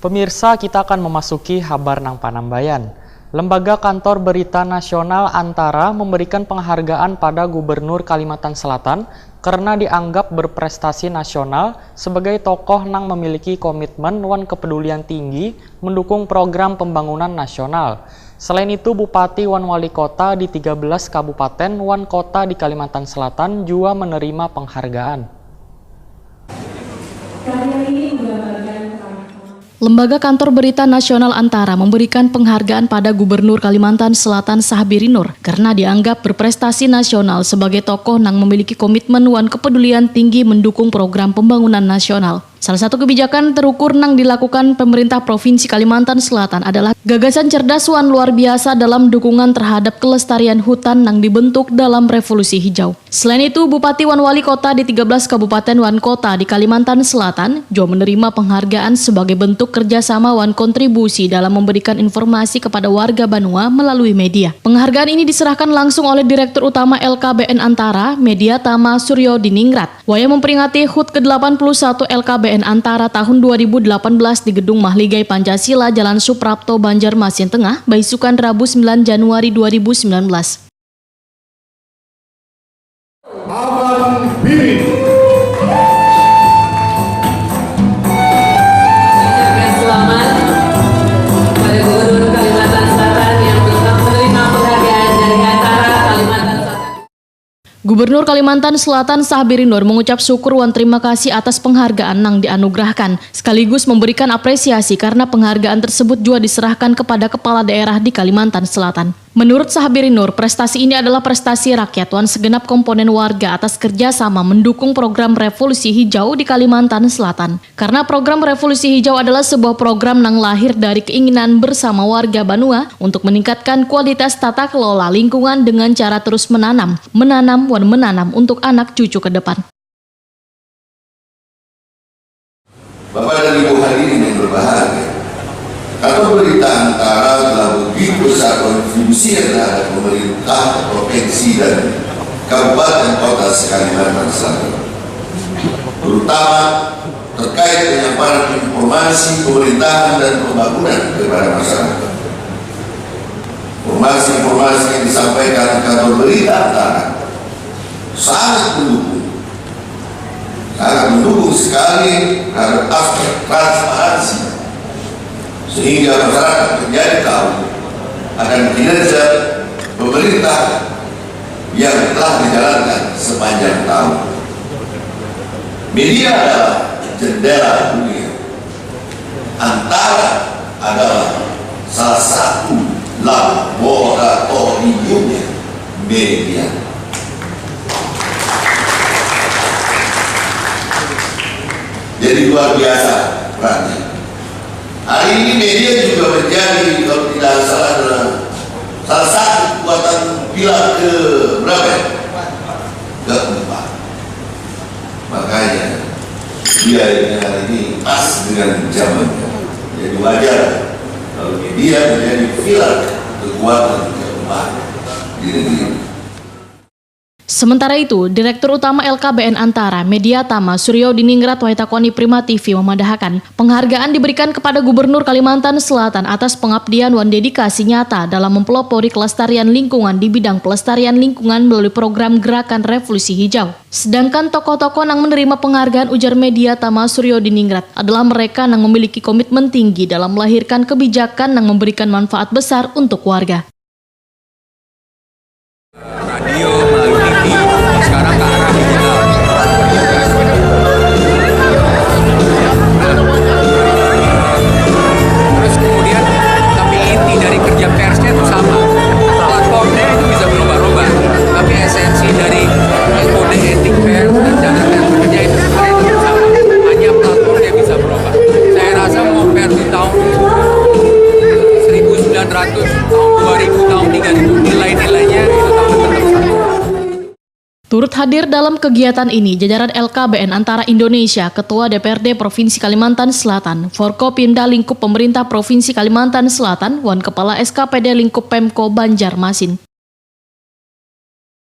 Pemirsa, kita akan memasuki Habar Nang Panambayan. Lembaga Kantor Berita Nasional Antara memberikan penghargaan pada Gubernur Kalimantan Selatan karena dianggap berprestasi nasional sebagai tokoh nang memiliki komitmen wan kepedulian tinggi mendukung program pembangunan nasional. Selain itu, Bupati wan Wali Kota di 13 kabupaten wan kota di Kalimantan Selatan juga menerima penghargaan. Lembaga Kantor Berita Nasional Antara memberikan penghargaan pada Gubernur Kalimantan Selatan Sahbiri Nur karena dianggap berprestasi nasional sebagai tokoh yang memiliki komitmen wan kepedulian tinggi mendukung program pembangunan nasional. Salah satu kebijakan terukur yang dilakukan pemerintah Provinsi Kalimantan Selatan adalah gagasan cerdas wan luar biasa dalam dukungan terhadap kelestarian hutan yang dibentuk dalam Revolusi Hijau. Selain itu, Bupati wan Wali Kota di 13 Kabupaten wan Kota di Kalimantan Selatan juga menerima penghargaan sebagai bentuk kerjasama wan kontribusi dalam memberikan informasi kepada warga Banua melalui media. Penghargaan ini diserahkan langsung oleh Direktur Utama LKBN Antara, Media Tama Suryo Diningrat. Waya memperingati HUT ke-81 LKBN Antara tahun 2018 di Gedung Mahligai Pancasila Jalan Suprapto, Banjarmasin Tengah, Baisukan Rabu 9 Januari 2019. Aman Bini. Selamat pada Gubernur Kalimantan Selatan yang telah menerima penghargaan dari Antara Kalimantan Selatan. Gubernur Kalimantan Selatan Sahbiri Nur mengucap syukur wan terima kasih atas penghargaan yang dianugerahkan, sekaligus memberikan apresiasi karena penghargaan tersebut juga diserahkan kepada kepala daerah di Kalimantan Selatan. Menurut Sahbiri Nur, prestasi ini adalah prestasi rakyat wan segenap komponen warga atas kerjasama mendukung program Revolusi Hijau di Kalimantan Selatan. Karena program Revolusi Hijau adalah sebuah program yang lahir dari keinginan bersama warga Banua untuk meningkatkan kualitas tata kelola lingkungan dengan cara terus menanam untuk anak cucu ke depan. Bapak dan Ibu hadirin yang berbahagia, Kantor Berita Antara telah begitu besar kontribusi terhadap pemerintah provinsi dan kabupaten kota Kalimantan Selatan, terutama terkait penyampaian informasi pemerintahan dan pembangunan kepada masyarakat. Informasi yang disampaikan Kantor Berita Antara sangat mendukung sekali terhadap aspek transparansi, sehingga masyarakat menjadi tahu akan kinerja pemerintah yang telah dijalankan sepanjang tahun. Media adalah jendela dunia. Antara adalah salah satu laboratoriumnya media. Jadi luar biasa perannya. Hari ini media juga menjadi, kalau tidak salah, adalah salah satu kekuatan pilar ke berapa ya? Keempat. Makanya dia hari ini pas dengan zamannya. Jadi wajar kalau media menjadi pilar kekuatan keempat di negeri ini. Sementara itu, Direktur Utama LKBN Antara, Media Tama Suryo Diningrat Waitakoni Prima TV memadahkan penghargaan diberikan kepada Gubernur Kalimantan Selatan atas pengabdian wan dedikasi nyata dalam mempelopori kelestarian lingkungan di bidang pelestarian lingkungan melalui program Gerakan Revolusi Hijau. Sedangkan tokoh-tokoh yang menerima penghargaan ujar Media Tama Suryo Diningrat adalah mereka yang memiliki komitmen tinggi dalam melahirkan kebijakan yang memberikan manfaat besar untuk warga. Radio melalui TV, sekarang ke arah digital. Terus kemudian, tapi inti dari kerja persnya itu sama. Platformnya itu bisa berubah-ubah, tapi esensi dari kode etik pers dan cara kerja itu sebenarnya itu sama. Hanya platformnya bisa berubah. Saya rasa mau pers di tahun 1900, tahun 2000, tahun 3000, nilai-nilainya itu tetap sama. Turut hadir dalam kegiatan ini jajaran LKBN Antara Indonesia, Ketua DPRD Provinsi Kalimantan Selatan, Forkopimda Lingkup Pemerintah Provinsi Kalimantan Selatan, wan Kepala SKPD Lingkup Pemko Banjarmasin.